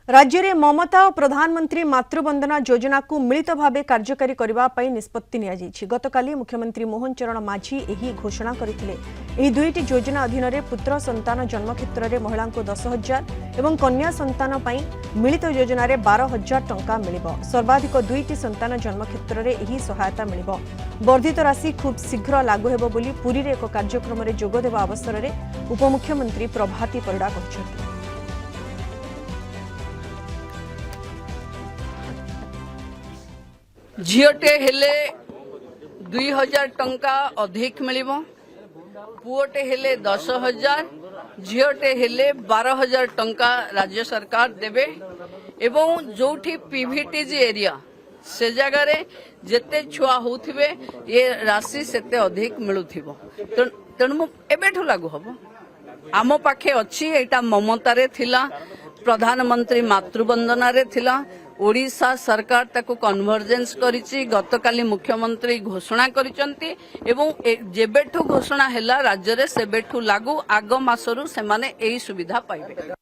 राज्य में ममता और प्रधानमंत्री मातृवंदना योजना को मिलित भाव कार्यकारी करने निष्पत्ति गतकाली मुख्यमंत्री मोहन चरण माझी यही घोषणा करते दुईटी योजना अधीन पुत्र संतान जन्म क्षेत्र में महिला को 10,000 और कन्या संतान मिलित योजन 12,000 टंका मिल सर्वाधिक दुईटी संतान जन्म क्षेत्र में यही सहायता मिल वर्धित राशि खूब शीघ्र लागू होब बोली पुरी रे एक कार्यक्रम में जोगदेवा अवसर में उपमुख्यमंत्री प्रभाती परिड़ा कहते। झीटे हेले 2,000 टंका अधिक मिलिबो, पुओटे हेले 10,000, झीटे हेले 12,000 टंका राज्य सरकार देबे एवं जोठी पीवीटीजी एरिया से जगह रे जेते छुआ होथिबे ये राशि सेते अधिक मिलुथिबो तेणु एबेठु लागू हबो। आम पाखे अच्छी एटा ममता रे थिला, प्रधानमंत्री मातृवंदना रे थिला, ओडिशा सरकार ताको कन्वर्जेंस करिछि। गतकाली मुख्यमंत्री घोषणा करिसंती एवं जेबेठु घोषणा हैला राज्य रे सेबेठु लागू आग मासरु सेमाने एई सुविधा पाइबे।